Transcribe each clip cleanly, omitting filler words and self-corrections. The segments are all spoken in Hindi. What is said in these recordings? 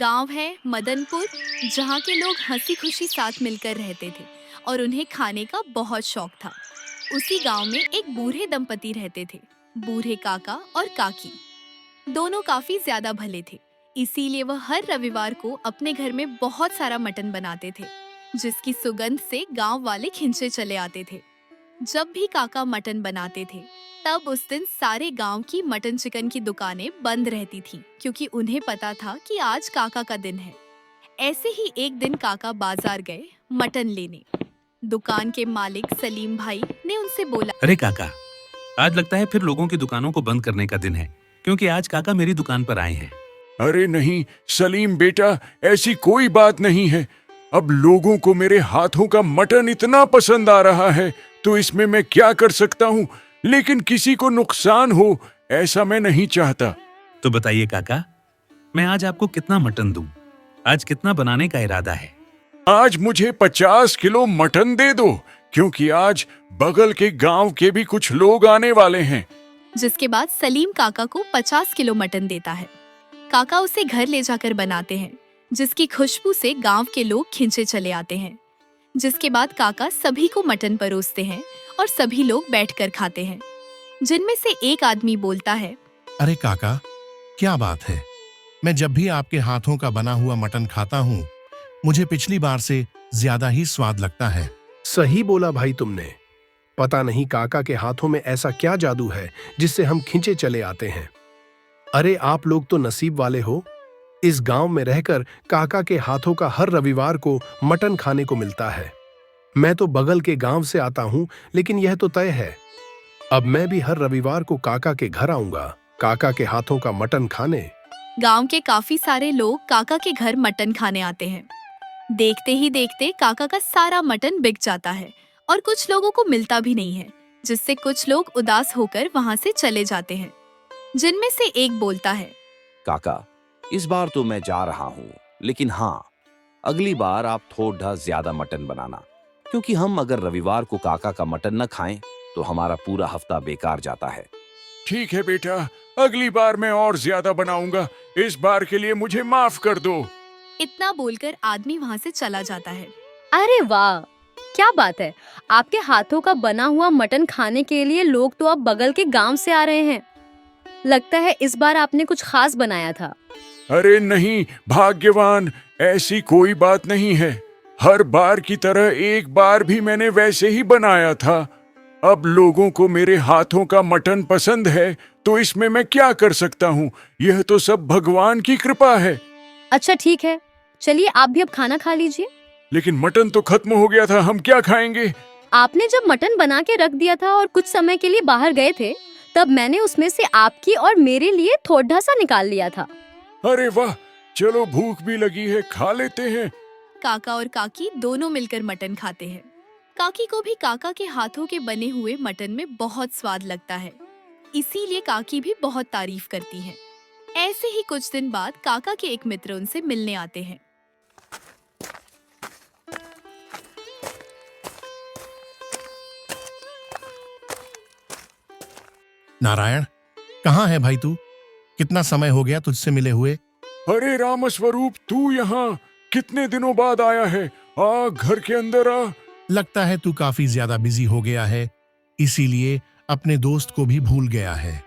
गांव है मदनपुर, जहाँ के लोग हंसी खुशी साथ मिलकर रहते थे और उन्हें खाने का बहुत शौक था। उसी गांव में एक बूढ़े दंपति रहते थे, बूढ़े काका और काकी। दोनों काफी ज्यादा भले थे, इसीलिए वह हर रविवार को अपने घर में बहुत सारा मटन बनाते थे, जिसकी सुगंध से गांव वाले खिंचे चले आते थे। जब भी काका मटन बनाते थे, तब उस दिन सारे गांव की मटन चिकन की दुकानें बंद रहती थीं, क्योंकि उन्हें पता था कि आज काका का दिन है। ऐसे ही एक दिन काका बाजार गए मटन लेने। दुकान के मालिक सलीम भाई ने उनसे बोला, अरे काका, आज लगता है फिर लोगों की दुकानों को बंद करने का दिन है, क्योंकि आज काका मेरी दुकान पर आए हैं। अरे नहीं सलीम बेटा, ऐसी कोई बात नहीं है। अब लोगों को मेरे हाथों का मटन इतना पसंद आ रहा है, तो इसमें मैं क्या कर सकता हूँ, लेकिन किसी को नुकसान हो ऐसा मैं नहीं चाहता। तो बताइए काका, मैं आज आपको कितना मटन दूं? आज कितना बनाने का इरादा है? आज मुझे 50 किलो मटन दे दो, क्योंकि आज बगल के गांव के भी कुछ लोग आने वाले हैं। जिसके बाद सलीम काका को 50 किलो मटन देता है। काका उसे घर ले जाकर बनाते हैं, जिसकी खुशबू से गांव के लोग खिंचे चले आते हैं। जिसके बाद काका सभी को मटन परोसते हैं और सभी लोग बैठकर खाते हैं। जिनमें से एक आदमी बोलता है, अरे काका, क्या बात है, मैं जब भी आपके हाथों का बना हुआ मटन खाता हूँ, मुझे पिछली बार से ज्यादा ही स्वाद लगता है। सही बोला भाई तुमने। पता नहीं काका के हाथों में ऐसा क्या जादू है जिससे हम खिंचे चले आते हैं। अरे आप लोग तो नसीब वाले हो, इस गांव में रहकर काका के हाथों का हर रविवार को मटन खाने को मिलता है। मैं तो बगल के गांव से आता हूं, लेकिन यह तो तय है, अब मैं भी हर रविवार को काका के घर आऊंगा, काका के हाथों का मटन खाने। गांव के काफी सारे लोग काका के घर मटन खाने आते हैं। देखते ही देखते काका का सारा मटन बिक जाता है और कुछ लोगों को मिलता भी नहीं है, जिससे कुछ लोग उदास होकर वहां से चले जाते हैं। जिनमें से एक बोलता है, काका, इस बार तो मैं जा रहा हूँ, लेकिन हाँ, अगली बार आप थोड़ा ज्यादा मटन बनाना, क्योंकि हम अगर रविवार को काका का मटन न खाएं तो हमारा पूरा हफ्ता बेकार जाता है। ठीक है बेटा, अगली बार मैं और ज्यादा बनाऊंगा, इस बार के लिए मुझे माफ कर दो। इतना बोलकर आदमी वहां से चला जाता है। अरे वाह, क्या बात है, आपके हाथों का बना हुआ मटन खाने के लिए लोग तो अब बगल के गांव से आ रहे हैं। लगता है इस बार आपने कुछ खास बनाया था। अरे नहीं भाग्यवान, ऐसी कोई बात नहीं है। हर बार की तरह एक बार भी मैंने वैसे ही बनाया था। अब लोगों को मेरे हाथों का मटन पसंद है, तो इसमें मैं क्या कर सकता हूँ, यह तो सब भगवान की कृपा है। अच्छा ठीक है, चलिए आप भी अब खाना खा लीजिए। लेकिन मटन तो खत्म हो गया था, हम क्या खाएंगे? आपने जब मटन बना के रख दिया था और कुछ समय के लिए बाहर गए थे, तब मैंने उसमें से आपकी और मेरे लिए थोड़ा सा निकाल लिया था। अरे वाह, चलो भूख भी लगी है, खा लेते हैं। काका और काकी दोनों मिलकर मटन खाते हैं। काकी को भी काका के हाथों के बने हुए मटन में बहुत स्वाद लगता है, इसीलिए काकी भी बहुत तारीफ करती है। ऐसे ही कुछ दिन बाद काका के एक मित्र उनसे मिलने आते हैं। नारायण, कहाँ है भाई तू? कितना समय हो गया तुझसे मिले हुए। अरे रामस्वरूप, तू यहाँ कितने दिनों बाद आया है? आ, घर के अंदर आ। लगता है तू काफी ज्यादा बिजी हो गया है, इसीलिए अपने दोस्त को भी भूल गया है।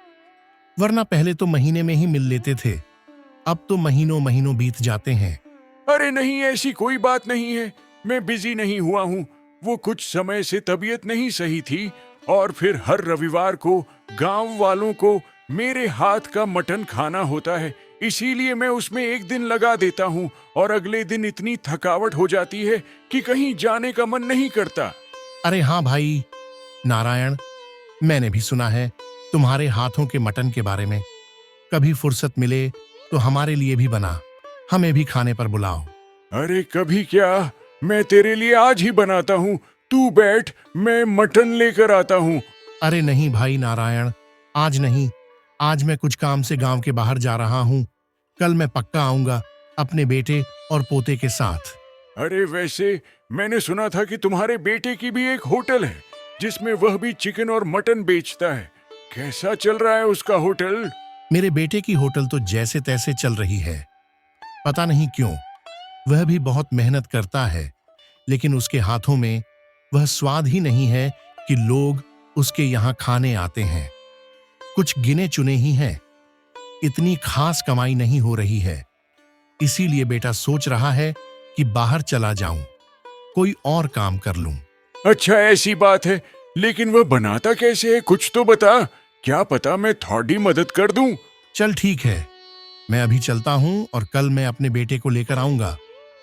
वरना पहले तो महीने में ही मिल लेते थे, अब तो महीनों महीनों बीत जाते हैं। अरे नहीं, ऐसी कोई बात नहीं है, मैं बिजी नहीं हुआ हूँ। वो कुछ समय से तबीयत नहीं सही थी, और फिर हर रविवार को गांव वालों को मेरे हाथ का मटन खाना होता है, इसीलिए मैं उसमें एक दिन लगा देता हूँ, और अगले दिन इतनी थकावट हो जाती है कि कहीं जाने का मन नहीं करता। अरे हाँ भाई नारायण, मैंने भी सुना है तुम्हारे हाथों के मटन के बारे में। कभी फुर्सत मिले तो हमारे लिए भी बना, हमें भी खाने पर बुलाओ। अरे कभी क्या, मैं तेरे लिए आज ही बनाता हूँ, तू बैठ, मैं मटन लेकर आता हूँ। अरे नहीं भाई नारायण, आज नहीं, आज मैं कुछ काम से गांव के बाहर जा रहा हूँ। कल मैं पक्का आऊंगा अपने बेटे और पोते के साथ। अरे वैसे मैंने सुना था कि तुम्हारे बेटे की भी एक होटल है, जिसमें वह भी चिकन और मटन बेचता है। कैसा चल रहा है उसका होटल? मेरे बेटे की होटल तो जैसे तैसे चल रही है, पता नहीं क्यों वह भी बहुत मेहनत करता है, लेकिन उसके हाथों में वह स्वाद ही नहीं है कि लोग उसके यहाँ खाने आते हैं। कुछ गिने चुने ही हैं। इतनी खास कमाई नहीं हो रही है। इसीलिए बेटा सोच रहा है कि बाहर चला जाऊं, कोई और काम कर लूं। अच्छा ऐसी बात है, लेकिन वह बनाता कैसे है, कुछ तो बता। क्या पता मैं थोड़ी मदद कर दूं। चल ठीक है, मैं अभी चलता हूं और कल मैं अपने बेटे को लेकर आऊंगा।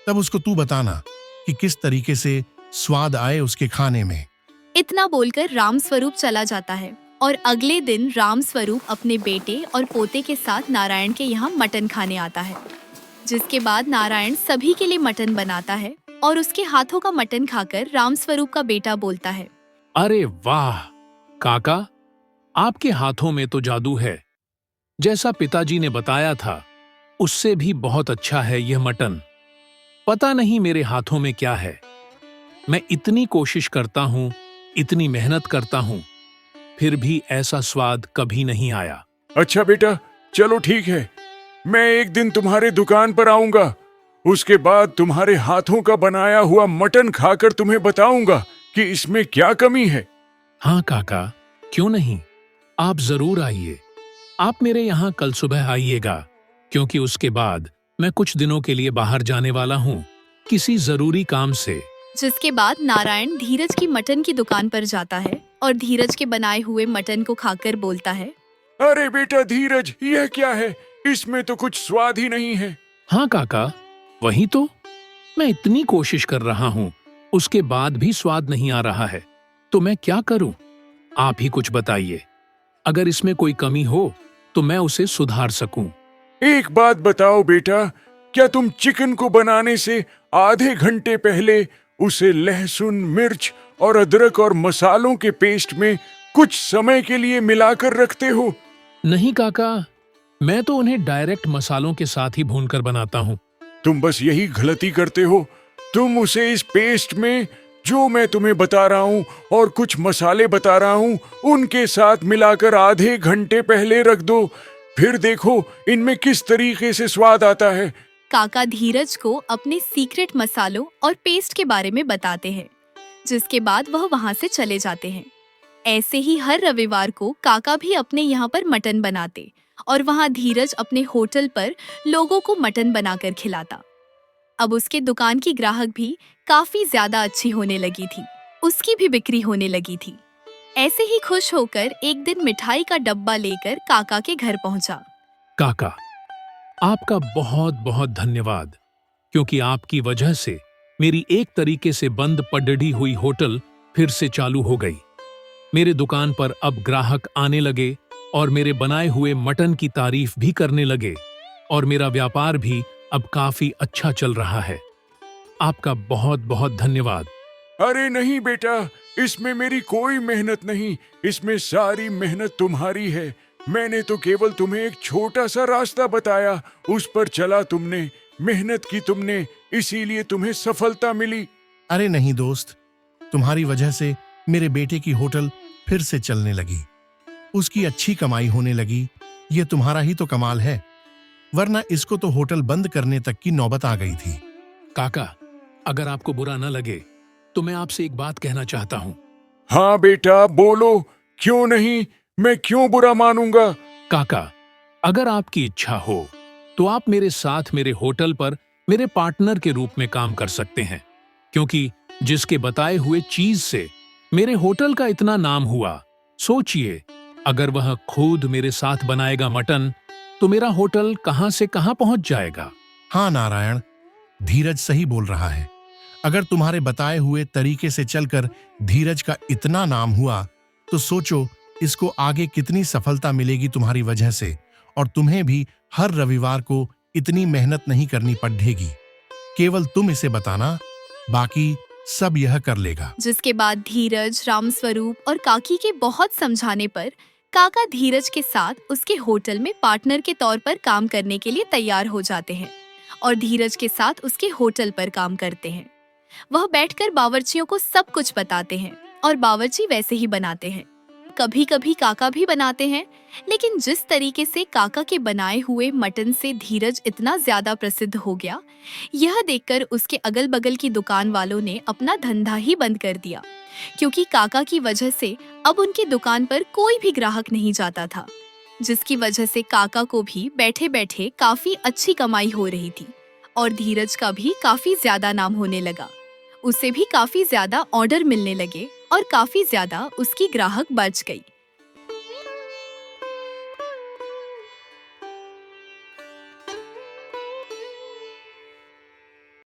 तब उसको तू बताना कि किस तरीके से स्वाद आए उसके खाने में। इतना बोलकर रामस्वरूप चला जाता है और अगले दिन रामस्वरूप अपने बेटे और पोते के साथ नारायण के यहाँ मटन खाने आता है। जिसके बाद नारायण सभी के लिए मटन बनाता है और उसके हाथों का मटन खाकर रामस्वरूप का बेटा बोलता है, अरे वाह काका, आपके हाथों में तो जादू है। जैसा पिताजी ने बताया था उससे भी बहुत अच्छा है यह मटन। पता नहीं मेरे हाथों में क्या है। मैं इतनी कोशिश करता हूँ, इतनी मेहनत करता हूँ, फिर भी ऐसा स्वाद कभी नहीं आया। अच्छा बेटा, चलो ठीक है, मैं एक दिन तुम्हारे दुकान पर आऊंगा। उसके बाद तुम्हारे हाथों का बनाया हुआ मटन खाकर तुम्हें बताऊंगा कि इसमें क्या कमी है। हाँ काका, क्यों नहीं, आप जरूर आइए। आप मेरे यहाँ कल सुबह आइएगा, क्योंकि उसके बाद मैं कुछ दिनों के लिए बाहर जाने वाला हूँ, किसी जरूरी काम से। जिसके बाद नारायण धीरज की मटन की दुकान पर जाता है और धीरज के बनाए हुए मटन को खाकर बोलता है, अरे बेटा धीरज, यह क्या है, इसमें तो कुछ स्वाद ही नहीं है। हाँ काका, वही तो मैं इतनी कोशिश कर रहा हूँ, उसके बाद भी स्वाद नहीं आ रहा है। तो मैं क्या करूँ? आप ही कुछ बताइए। अगर इसमें कोई कमी हो तो मैं उसे सुधार सकूं। एक बात बताओ बेटा, क्या तुम चिकन को बनाने से आधे घंटे पहले उसे लहसुन, मिर्च और अदरक और मसालों के पेस्ट में कुछ समय के लिए मिलाकर रखते हो? नहीं काका, मैं तो उन्हें डायरेक्ट मसालों के साथ ही भूनकर बनाता हूँ। तुम बस यही गलती करते हो। तुम उसे इस पेस्ट में जो मैं तुम्हें बता रहा हूँ और कुछ मसाले बता रहा हूँ उनके साथ मिलाकर आधे घंटे पहले रख दो, फिर देखो इनमें किस तरीके से स्वाद आता है। काका धीरज को अपने सीक्रेट मसालों और पेस्ट के बारे में बताते हैं, जिसके बाद वह वहां से चले जाते हैं। ऐसे ही हर रविवार को काका भी अपने यहाँ पर मटन बनाते और वहाँ धीरज अपने होटल पर लोगों को मटन बनाकर खिलाता। अब उसके दुकान की ग्राहक भी काफी ज्यादा अच्छी होने लगी थी, उसकी भी बिक्री होने लगी थी। ऐसे ही खुश होकर एक दिन मिठाई का डब्बा लेकर काका के घर पहुंचा। काका, आपका बहुत बहुत धन्यवाद, क्योंकि आपकी वजह से मेरी एक तरीके से बंद पड़ी हुई होटल फिर से चालू हो गई। मेरे दुकान पर अब ग्राहक आने लगे और मेरे बनाए हुए मटन की तारीफ भी करने लगे और मेरा व्यापार भी अब काफी अच्छा चल रहा है। आपका बहुत बहुत धन्यवाद। अरे नहीं बेटा, इसमें मेरी कोई मेहनत नहीं, इसमें सारी मेहनत तुम्हारी है। मैंने तो केवल तुम्हें एक छोटा सा रास्ता बताया, उस पर चला तुमने, मेहनत की तुमने, इसीलिए तुम्हें सफलता मिली। अरे नहीं दोस्त, तुम्हारी वजह से मेरे बेटे की होटल फिर से चलने लगी, उसकी अच्छी कमाई होने लगी। ये तुम्हारा ही तो कमाल है, वरना इसको तो होटल बंद करने तक की नौबत आ गई थी। काका, अगर आपको बुरा न लगे तो मैं आपसे एक बात कहना चाहता हूँ। हाँ बेटा बोलो, क्यों नहीं, मैं क्यों बुरा मानूंगा। काका, अगर आपकी इच्छा हो तो आप मेरे साथ मेरे होटल पर मेरे पार्टनर के रूप में काम कर सकते हैं, क्योंकि जिसके बताए हुए चीज से मेरे होटल का इतना नाम हुआ, सोचिए अगर वह खुद मेरे साथ बनाएगा मटन तो मेरा होटल कहां से कहां पहुंच जाएगा। हाँ नारायण, धीरज सही बोल रहा है। अगर तुम्हारे बताए हुए तरीके से चलकर धीरज का इतना नाम हुआ तो सोचो इसको आगे कितनी सफलता मिलेगी तुम्हारी वजह से, और तुम्हें भी हर रविवार को इतनी मेहनत नहीं करनी पड़ेगी। केवल तुम इसे बताना, बाकी सब यह कर लेगा। जिसके बाद धीरज, रामस्वरूप और काकी के बहुत समझाने पर काका धीरज के साथ उसके होटल में पार्टनर के तौर पर काम करने के लिए तैयार हो जाते हैं और धीरज के साथ उसके होटल पर काम करते हैं। वह बैठकर बावर्चियों को सब कुछ बताते हैं और बावर्ची वैसे ही बनाते हैं। कभी कभी काका भी बनाते हैं, लेकिन जिस तरीके से काका के बनाए हुए मटन से धीरज इतना ज्यादा प्रसिद्ध हो गया, यह देखकर उसके अगल बगल की दुकान वालों ने अपना धंधा ही बंद कर दिया, क्योंकि काका की वजह से अब उनकी दुकान पर कोई भी ग्राहक नहीं जाता था, जिसकी वजह से काका को भी बैठे बैठे काफी अच्छी कमाई हो रही थी और धीरज का भी काफी ज्यादा नाम होने लगा। उसे भी काफी ज्यादा ऑर्डर मिलने लगे और काफी ज्यादा उसकी ग्राहक बढ़ गई।